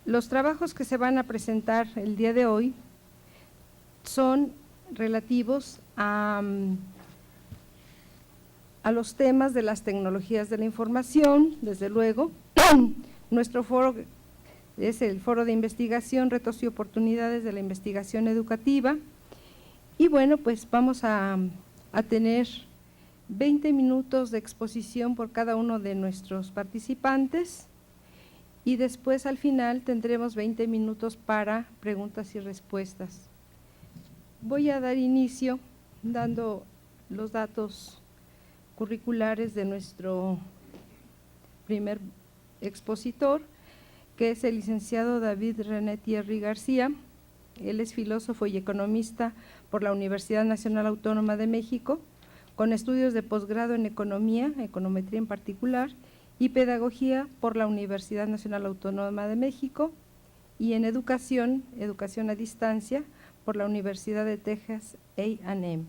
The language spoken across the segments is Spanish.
Los trabajos que se van a presentar el día de hoy son relativos a los temas de las tecnologías de la información, desde luego. Nuestro foro es el Foro de Investigación, Retos y Oportunidades de la Investigación Educativa. Y bueno, pues vamos a tener 20 minutos de exposición por cada uno de nuestros participantes y después al final tendremos 20 minutos para preguntas y respuestas. Voy a dar inicio dando los datos curriculares de nuestro primer expositor, que es el licenciado David René Thierry García. Él es filósofo y economista por la Universidad Nacional Autónoma de México, con estudios de posgrado en economía, econometría en particular, y pedagogía por la Universidad Nacional Autónoma de México, y en educación a distancia, por la Universidad de Texas A&M.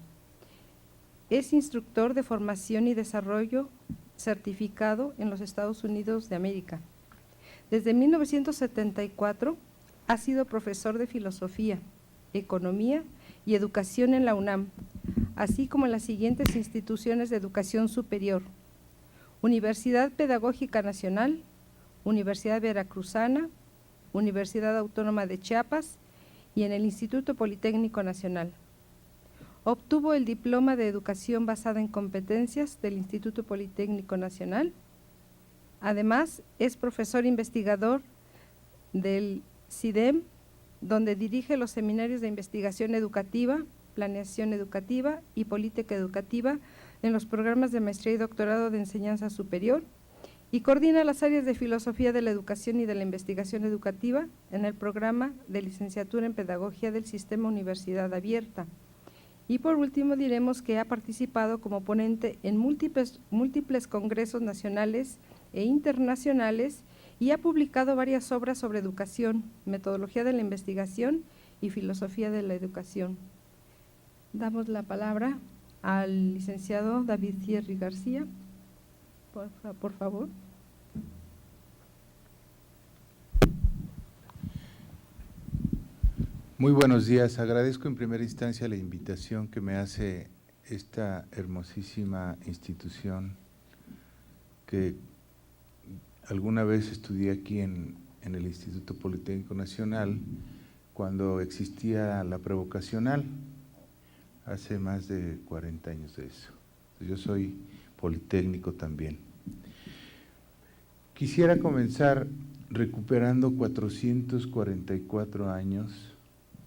Es instructor de formación y desarrollo certificado en los Estados Unidos de América. Desde 1974 ha sido profesor de filosofía, economía y educación en la UNAM, así como en las siguientes instituciones de educación superior: Universidad Pedagógica Nacional, Universidad Veracruzana, Universidad Autónoma de Chiapas y en el Instituto Politécnico Nacional. Obtuvo el diploma de Educación basada en competencias del Instituto Politécnico Nacional. Además, es profesor investigador del CIDEM, donde dirige los seminarios de investigación educativa, planeación educativa y política educativa en los programas de maestría y doctorado de enseñanza superior, y coordina las áreas de filosofía de la educación y de la investigación educativa en el programa de licenciatura en pedagogía del Sistema Universidad Abierta. Y por último diremos que ha participado como ponente en múltiples congresos nacionales e internacionales y ha publicado varias obras sobre educación, metodología de la investigación y filosofía de la educación. Damos la palabra al licenciado David Thierry García, por favor. Muy buenos días. Agradezco en primera instancia la invitación que me hace esta hermosísima institución que alguna vez estudié aquí en el Instituto Politécnico Nacional cuando existía la prevocacional, hace más de 40 años de eso. Yo soy politécnico también. Quisiera comenzar recuperando 444 años,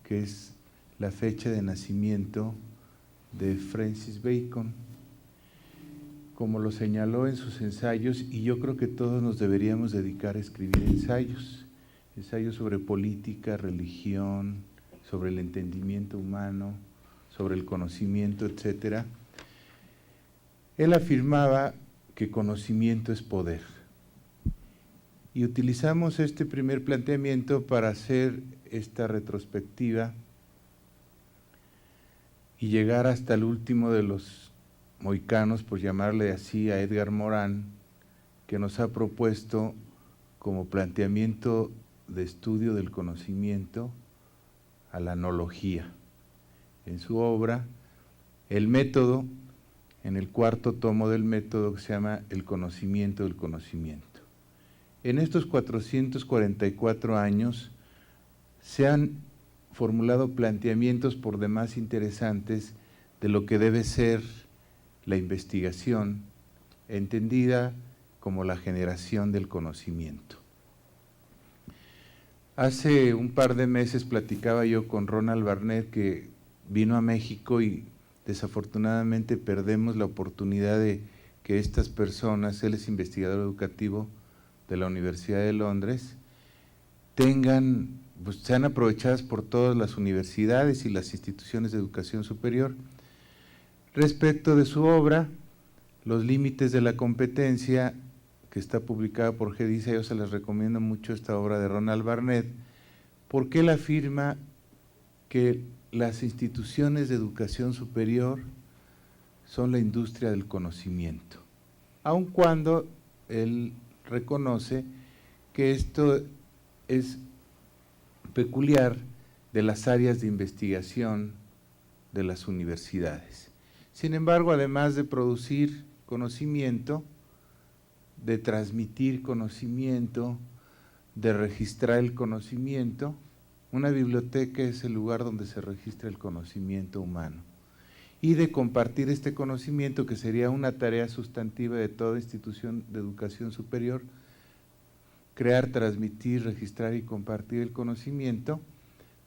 que es la fecha de nacimiento de Francis Bacon, como lo señaló en sus ensayos, y yo creo que todos nos deberíamos dedicar a escribir ensayos sobre política, religión, sobre el entendimiento humano, sobre el conocimiento, etcétera. Él afirmaba que conocimiento es poder. Y utilizamos este primer planteamiento para hacer esta retrospectiva y llegar hasta el último de los mohicanos, por llamarle así, a Edgar Morin, que nos ha propuesto como planteamiento de estudio del conocimiento a la analogía. En su obra, El método, en el cuarto tomo del método, que se llama El conocimiento del conocimiento. En estos 444 años se han formulado planteamientos por demás interesantes de lo que debe ser la investigación, entendida como la generación del conocimiento. Hace un par de meses platicaba yo con Ronald Barnett, que vino a México, y desafortunadamente perdemos la oportunidad de que estas personas, él es investigador educativo de la Universidad de Londres, sean aprovechadas por todas las universidades y las instituciones de educación superior. Respecto de su obra, Los límites de la competencia, que está publicada por GEDISA, yo se les recomiendo mucho esta obra de Ronald Barnett, porque él afirma que las instituciones de educación superior son la industria del conocimiento, aun cuando él reconoce que esto es peculiar de las áreas de investigación de las universidades. Sin embargo, además de producir conocimiento, de transmitir conocimiento, de registrar el conocimiento, una biblioteca es el lugar donde se registra el conocimiento humano, y de compartir este conocimiento, que sería una tarea sustantiva de toda institución de educación superior: crear, transmitir, registrar y compartir el conocimiento.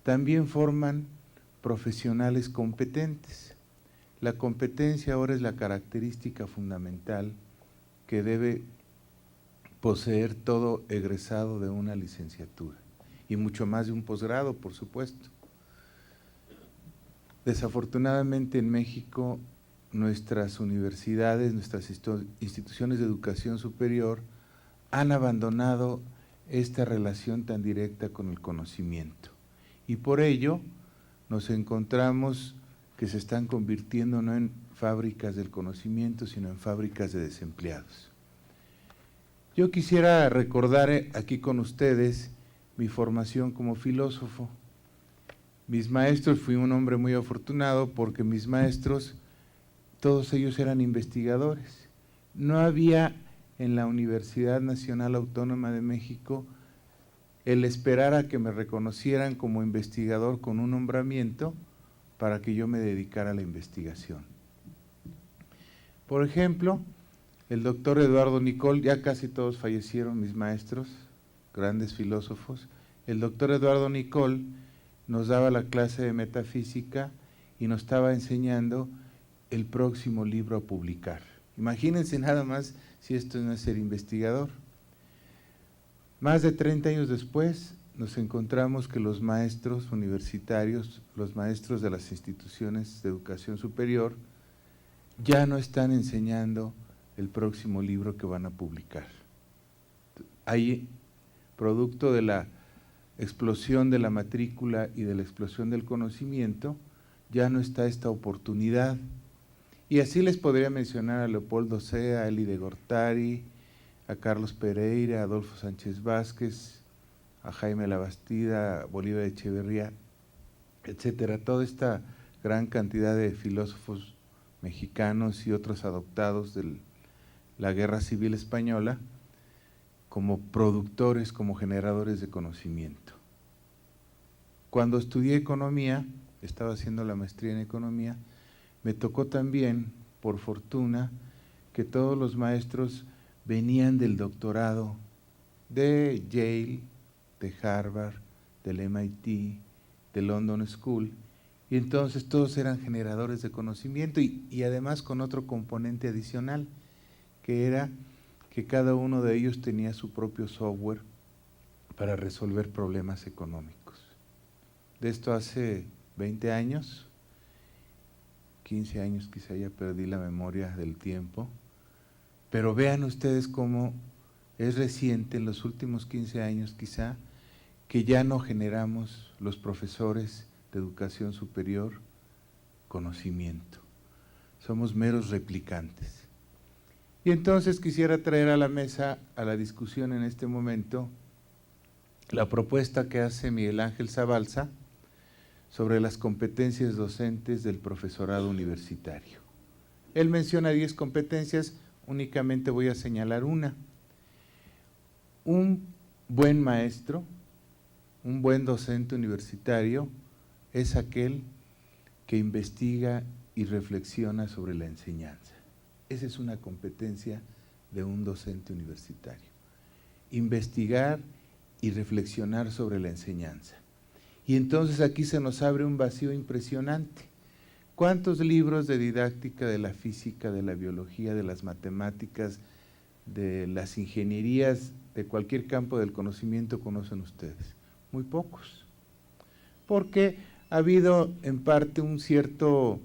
También forman profesionales competentes. La competencia ahora es la característica fundamental que debe poseer todo egresado de una licenciatura, y mucho más de un posgrado, por supuesto. Desafortunadamente en México, nuestras universidades, nuestras instituciones de educación superior han abandonado esta relación tan directa con el conocimiento, y por ello nos encontramos que se están convirtiendo no en fábricas del conocimiento, sino en fábricas de desempleados. Yo quisiera recordar aquí con ustedes mi formación como filósofo. Mis maestros, fui un hombre muy afortunado porque mis maestros, todos ellos eran investigadores. No había en la Universidad Nacional Autónoma de México el esperar a que me reconocieran como investigador con un nombramiento para que yo me dedicara a la investigación. Por ejemplo, el doctor Eduardo Nicol, ya casi todos fallecieron mis maestros, grandes filósofos. El doctor Eduardo Nicol nos daba la clase de metafísica y nos estaba enseñando el próximo libro a publicar. Imagínense nada más si esto no es ser investigador. Más de 30 años después, nos encontramos que los maestros universitarios, los maestros de las instituciones de educación superior, ya no están enseñando el próximo libro que van a publicar. Hay, producto de la explosión de la matrícula y de la explosión del conocimiento, ya no está esta oportunidad. Y así les podría mencionar a Leopoldo Sea, a Eli de Gortari, a Carlos Pereira, a Adolfo Sánchez Vázquez, a Jaime Labastida, a Bolívar Echeverría, etcétera. Toda esta gran cantidad de filósofos mexicanos y otros adoptados de la Guerra Civil Española como productores, como generadores de conocimiento. Cuando estudié economía, estaba haciendo la maestría en economía, me tocó también, por fortuna, que todos los maestros venían del doctorado de Yale, de Harvard, del MIT, de London School, y entonces todos eran generadores de conocimiento y además con otro componente adicional, que era que cada uno de ellos tenía su propio software para resolver problemas económicos. De esto hace 20 años, 15 años quizá ya perdí la memoria del tiempo, pero vean ustedes cómo es reciente, en los últimos 15 años quizá, que ya no generamos los profesores de educación superior conocimiento. Somos meros replicantes. Y entonces quisiera traer a la mesa, a la discusión en este momento, la propuesta que hace Miguel Ángel Zabalza sobre las competencias docentes del profesorado universitario. Él menciona 10 competencias, únicamente voy a señalar una. Un buen maestro, un buen docente universitario es aquel que investiga y reflexiona sobre la enseñanza. Esa es una competencia de un docente universitario. Investigar y reflexionar sobre la enseñanza. Y entonces aquí se nos abre un vacío impresionante. ¿Cuántos libros de didáctica de la física, de la biología, de las matemáticas, de las ingenierías, de cualquier campo del conocimiento conocen ustedes? Muy pocos. Porque ha habido en parte un cierto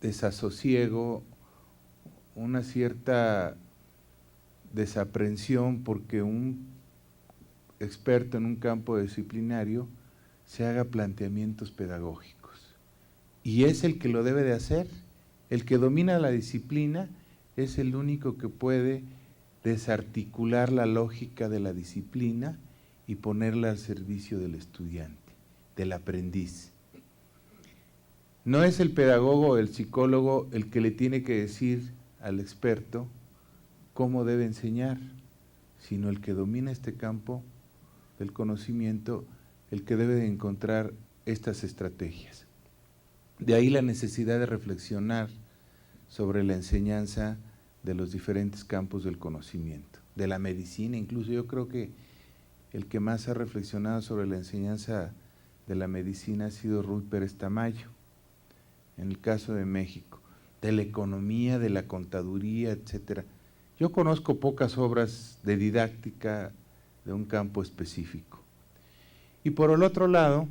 desasosiego, una cierta desaprensión porque un experto en un campo disciplinario se haga planteamientos pedagógicos. Y es el que lo debe de hacer. El que domina la disciplina es el único que puede desarticular la lógica de la disciplina y ponerla al servicio del estudiante, del aprendiz. No es el pedagogo o el psicólogo el que le tiene que decir al experto cómo debe enseñar, sino el que domina este campo del conocimiento, el que debe de encontrar estas estrategias. De ahí la necesidad de reflexionar sobre la enseñanza de los diferentes campos del conocimiento, de la medicina. Incluso yo creo que el que más ha reflexionado sobre la enseñanza de la medicina ha sido Ruy Pérez Tamayo, en el caso de México, de la economía, de la contaduría, etcétera. Yo conozco pocas obras de didáctica de un campo específico. Y por el otro lado,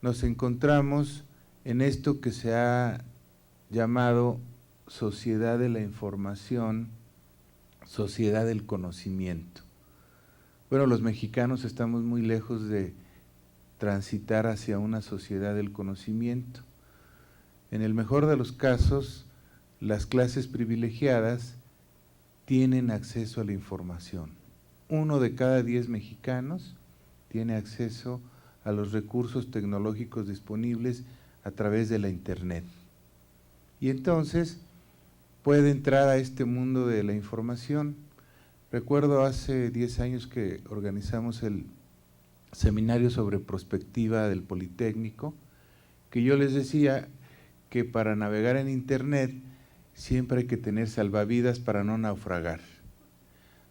nos encontramos en esto que se ha llamado sociedad de la información, sociedad del conocimiento. Bueno, los mexicanos estamos muy lejos de transitar hacia una sociedad del conocimiento. En el mejor de los casos, las clases privilegiadas tienen acceso a la información. 1 de cada 10 mexicanos tiene acceso a los recursos tecnológicos disponibles a través de la Internet. Y entonces puede entrar a este mundo de la información. Recuerdo hace 10 años que organizamos el seminario sobre prospectiva del Politécnico, que yo les decía que para navegar en Internet siempre hay que tener salvavidas para no naufragar.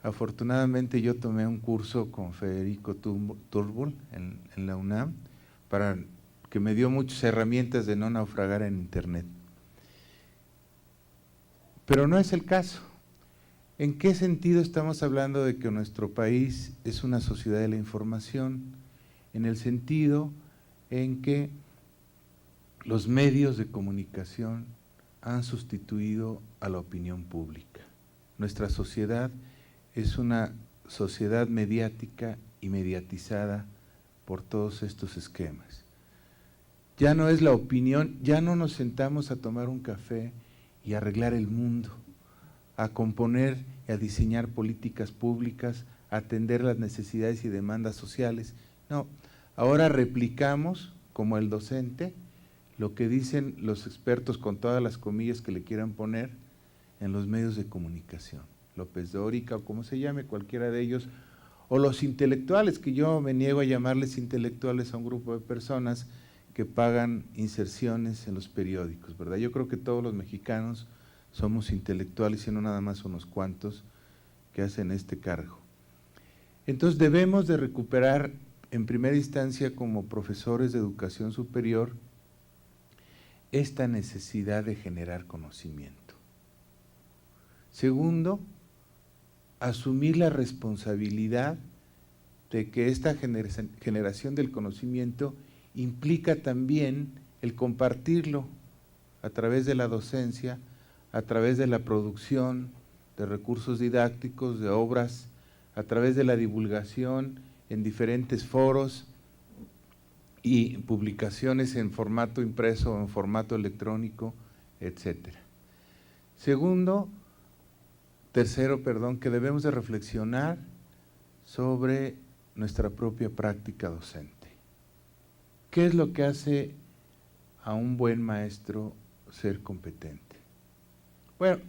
Afortunadamente yo tomé un curso con Federico Turbul en la UNAM, que me dio muchas herramientas de no naufragar en Internet. Pero no es el caso. ¿En qué sentido estamos hablando de que nuestro país es una sociedad de la información? En el sentido en que los medios de comunicación han sustituido a la opinión pública. Nuestra sociedad es una sociedad mediática y mediatizada por todos estos esquemas. Ya no es la opinión, ya no nos sentamos a tomar un café y a arreglar el mundo, a componer y a diseñar políticas públicas, a atender las necesidades y demandas sociales. No, ahora replicamos, como el docente, lo que dicen los expertos, con todas las comillas que le quieran poner, en los medios de comunicación. López Dóriga, o como se llame, cualquiera de ellos, o los intelectuales, que yo me niego a llamarles intelectuales a un grupo de personas que pagan inserciones en los periódicos, ¿verdad? Yo creo que todos los mexicanos somos intelectuales y no nada más unos cuantos que hacen este cargo. Entonces debemos de recuperar en primera instancia como profesores de educación superior esta necesidad de generar conocimiento. Segundo, asumir la responsabilidad de que esta generación del conocimiento implica también el compartirlo a través de la docencia, a través de la producción de recursos didácticos, de obras, a través de la divulgación en diferentes foros y publicaciones en formato impreso o en formato electrónico, etcétera. Tercero, que debemos de reflexionar sobre nuestra propia práctica docente. ¿Qué es lo que hace a un buen maestro ser competente? Bueno,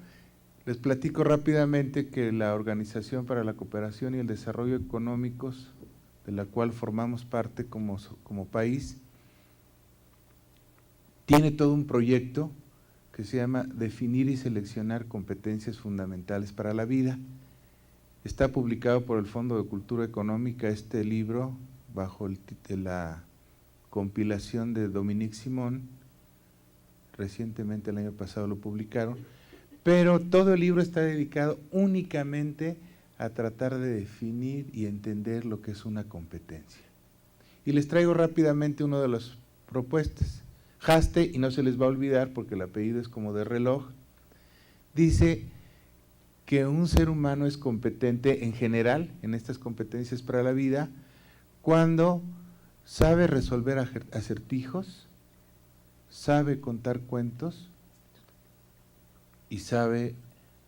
les platico rápidamente que la Organización para la Cooperación y el Desarrollo Económicos, de la cual formamos parte como país, tiene todo un proyecto que se llama Definir y Seleccionar Competencias Fundamentales para la Vida. Está publicado por el Fondo de Cultura Económica este libro bajo la compilación de Dominique Simon. Recientemente, el año pasado, lo publicaron. Pero todo el libro está dedicado únicamente a tratar de definir y entender lo que es una competencia. Y les traigo rápidamente una de las propuestas. Haste, y no se les va a olvidar porque el apellido es como de reloj, dice que un ser humano es competente en general, en estas competencias para la vida, cuando sabe resolver acertijos, sabe contar cuentos y sabe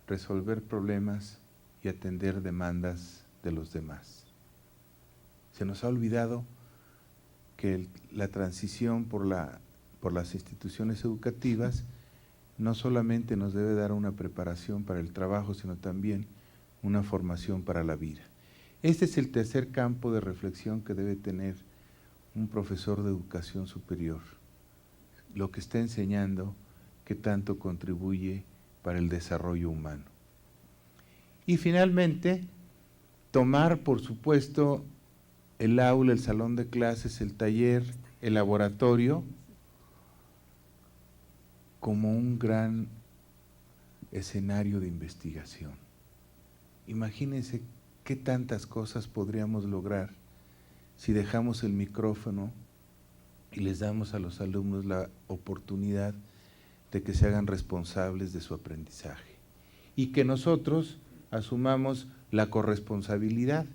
resolver problemas y atender demandas de los demás. Se nos ha olvidado que la transición por las instituciones educativas no solamente nos debe dar una preparación para el trabajo, sino también una formación para la vida. Este es el tercer campo de reflexión que debe tener un profesor de educación superior. Lo que está enseñando, que tanto contribuye para el desarrollo humano. Y finalmente, tomar, por supuesto, el aula, el salón de clases, el taller, el laboratorio, como un gran escenario de investigación. Imagínense qué tantas cosas podríamos lograr si dejamos el micrófono y les damos a los alumnos la oportunidad de que se hagan responsables de su aprendizaje y que nosotros asumamos la corresponsabilidad,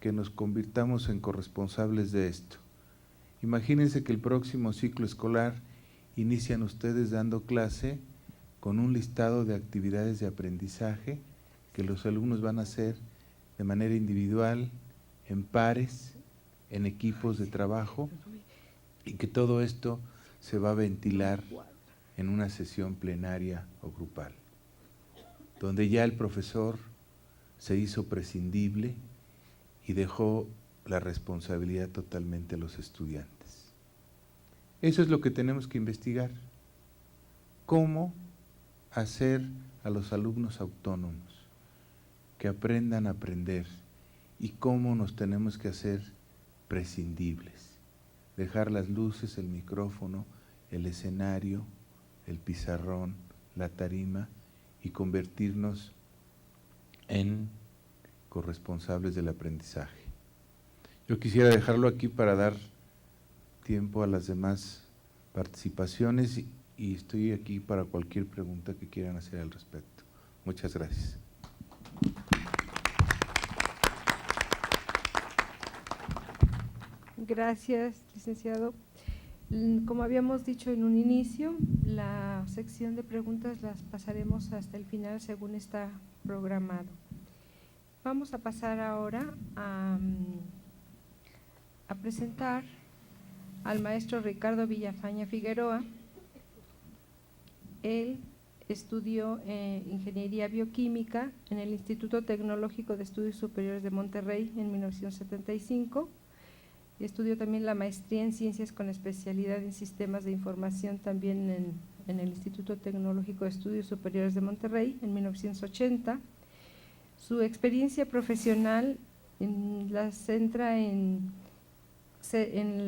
que nos convirtamos en corresponsables de esto. Imagínense que el próximo ciclo escolar inician ustedes dando clase con un listado de actividades de aprendizaje que los alumnos van a hacer de manera individual, en pares, en equipos de trabajo, y que todo esto se va a ventilar en una sesión plenaria o grupal, donde ya el profesor se hizo prescindible y dejó la responsabilidad totalmente a los estudiantes. Eso es lo que tenemos que investigar. ¿Cómo hacer a los alumnos autónomos que aprendan a aprender y cómo nos tenemos que hacer prescindibles? Dejar las luces, el micrófono, el escenario, el pizarrón, la tarima y convertirnos en corresponsables del aprendizaje. Yo quisiera dejarlo aquí para dar tiempo a las demás participaciones y estoy aquí para cualquier pregunta que quieran hacer al respecto. Muchas gracias. Gracias, licenciado. Como habíamos dicho en un inicio, la sección de preguntas las pasaremos hasta el final según está programado. Vamos a pasar ahora a presentar al maestro Ricardo Villafaña Figueroa. Él estudió Ingeniería Bioquímica en el Instituto Tecnológico de Estudios Superiores de Monterrey en 1975. Y estudió también la maestría en Ciencias con especialidad en Sistemas de Información también en el Instituto Tecnológico de Estudios Superiores de Monterrey en 1980. Su experiencia profesional la centra en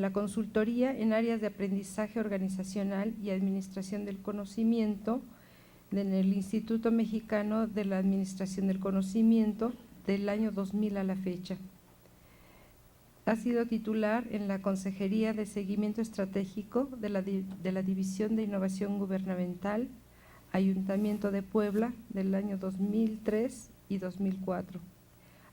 la consultoría en áreas de aprendizaje organizacional y administración del conocimiento en el Instituto Mexicano de la Administración del Conocimiento del año 2000 a la fecha. Ha sido titular en la Consejería de Seguimiento Estratégico de la División de Innovación Gubernamental, Ayuntamiento de Puebla, del año 2003 y 2004.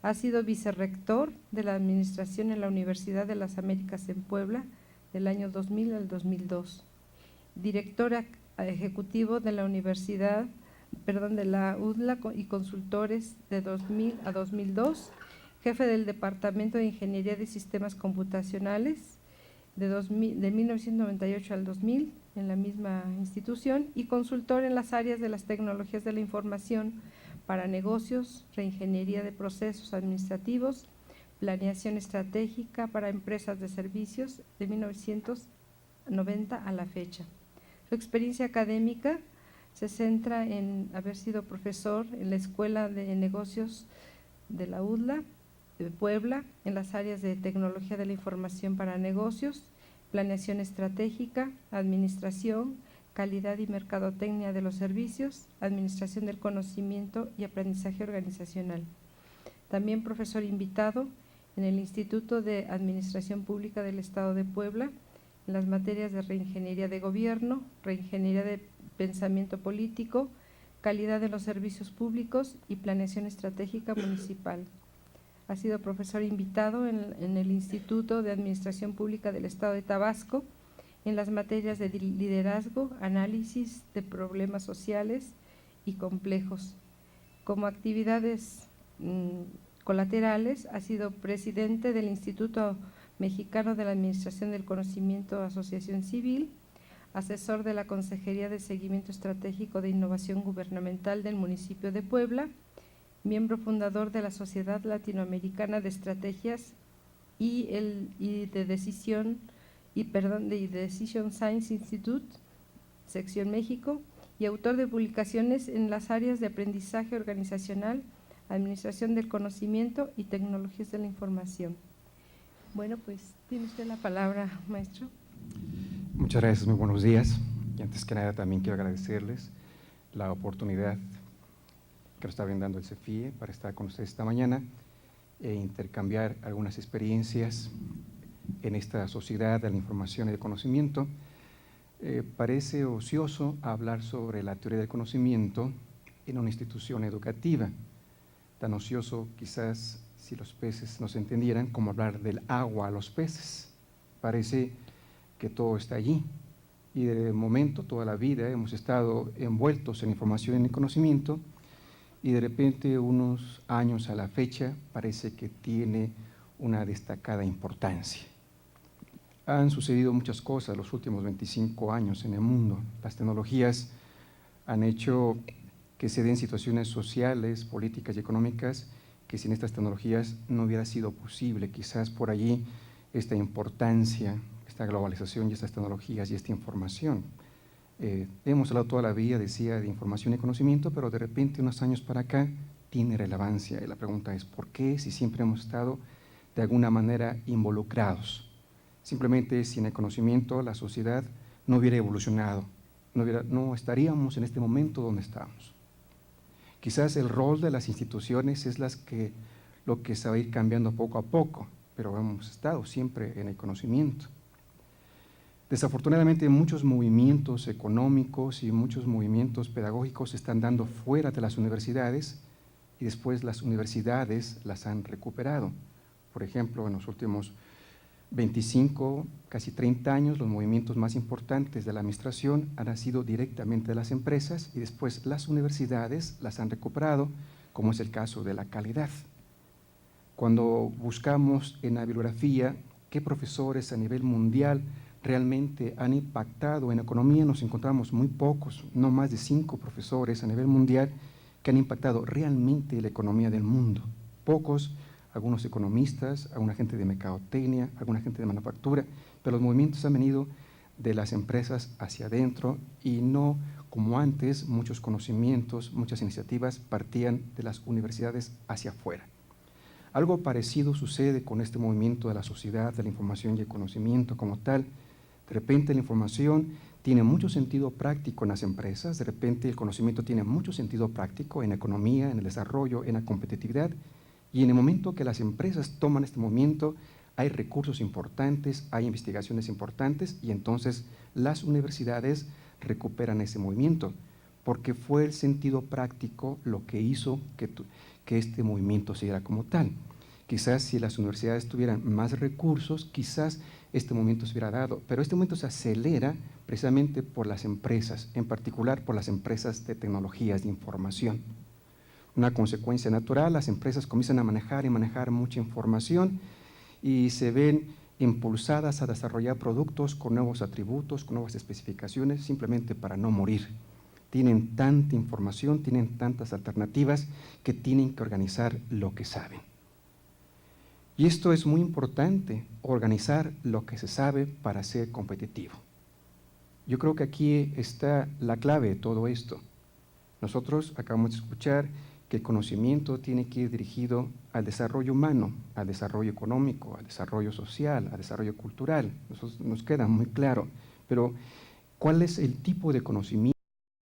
Ha sido vicerrector de la Administración en la Universidad de las Américas en Puebla, del año 2000 al 2002. Director ejecutivo de la de la UDLA y consultores de 2000 a 2002. Jefe del Departamento de Ingeniería de Sistemas Computacionales de 1998 al 2000 en la misma institución y consultor en las áreas de las tecnologías de la información para negocios, reingeniería de procesos administrativos, planeación estratégica para empresas de servicios de 1990 a la fecha. Su experiencia académica se centra en haber sido profesor en la Escuela de Negocios de la UDLA, de Puebla, en las áreas de tecnología de la información para negocios, planeación estratégica, administración, calidad y mercadotecnia de los servicios, administración del conocimiento y aprendizaje organizacional. También profesor invitado en el Instituto de Administración Pública del Estado de Puebla, en las materias de reingeniería de gobierno, reingeniería de pensamiento político, calidad de los servicios públicos y planeación estratégica municipal. Ha sido profesor invitado en el Instituto de Administración Pública del Estado de Tabasco en las materias de liderazgo, análisis de problemas sociales y complejos. Como actividades colaterales, ha sido presidente del Instituto Mexicano de la Administración del Conocimiento, Asociación Civil, asesor de la Consejería de Seguimiento Estratégico de Innovación Gubernamental del municipio de Puebla, miembro fundador de la Sociedad Latinoamericana de Estrategias de Decision Science Institute, sección México, y autor de publicaciones en las áreas de aprendizaje organizacional, administración del conocimiento y tecnologías de la información. Bueno, pues tiene usted la palabra, maestro. Muchas gracias, muy buenos días. Y antes que nada también quiero agradecerles la oportunidad que nos está brindando el CEFIE para estar con ustedes esta mañana e intercambiar algunas experiencias en esta sociedad de la información y del conocimiento. Parece ocioso hablar sobre la teoría del conocimiento en una institución educativa, tan ocioso quizás si los peces nos entendieran como hablar del agua a los peces. Parece que todo está allí y de momento toda la vida hemos estado envueltos en información y en conocimiento y de repente unos años a la fecha parece que tiene una destacada importancia. Han sucedido muchas cosas los últimos 25 años en el mundo. Las tecnologías han hecho que se den situaciones sociales, políticas y económicas que sin estas tecnologías no hubiera sido posible. Quizás por allí esta importancia, esta globalización y estas tecnologías y esta información. Hemos hablado toda la vida, decía, de información y conocimiento, pero de repente unos años para acá tiene relevancia. Y la pregunta es, ¿por qué? Si siempre hemos estado de alguna manera involucrados. Simplemente sin el conocimiento la sociedad no hubiera evolucionado, no estaríamos en este momento donde estamos. Quizás el rol de las instituciones es lo que se va a ir cambiando poco a poco, pero hemos estado siempre en el conocimiento. Desafortunadamente muchos movimientos económicos y muchos movimientos pedagógicos se están dando fuera de las universidades y después las universidades las han recuperado. Por ejemplo, en los últimos 25, casi 30 años, los movimientos más importantes de la administración han nacido directamente de las empresas y después las universidades las han recuperado, como es el caso de la calidad. Cuando buscamos en la bibliografía qué profesores a nivel mundial realmente han impactado en economía, nos encontramos muy pocos, no más de 5 profesores a nivel mundial que han impactado realmente la economía del mundo. Pocos, algunos economistas, alguna gente de mercadotecnia, alguna gente de manufactura, pero los movimientos han venido de las empresas hacia adentro y no como antes muchos conocimientos, muchas iniciativas partían de las universidades hacia afuera. Algo parecido sucede con este movimiento de la sociedad, de la información y el conocimiento como tal. De repente la información tiene mucho sentido práctico en las empresas, de repente el conocimiento tiene mucho sentido práctico en la economía, en el desarrollo, en la competitividad, y en el momento que las empresas toman este movimiento, hay recursos importantes, hay investigaciones importantes, y entonces las universidades recuperan ese movimiento, porque fue el sentido práctico lo que hizo que este movimiento se diera como tal. Quizás si las universidades tuvieran más recursos, quizás este movimiento se hubiera dado, pero este movimiento se acelera precisamente por las empresas, en particular por las empresas de tecnologías de información. Una consecuencia natural, las empresas comienzan a manejar mucha información y se ven impulsadas a desarrollar productos con nuevos atributos, con nuevas especificaciones, simplemente para no morir. Tienen tanta información, tienen tantas alternativas que tienen que organizar lo que saben. Y esto es muy importante, organizar lo que se sabe para ser competitivo. Yo creo que aquí está la clave de todo esto. Nosotros acabamos de escuchar que el conocimiento tiene que ir dirigido al desarrollo humano, al desarrollo económico, al desarrollo social, al desarrollo cultural. Eso nos queda muy claro. Pero, ¿cuál es el tipo de conocimiento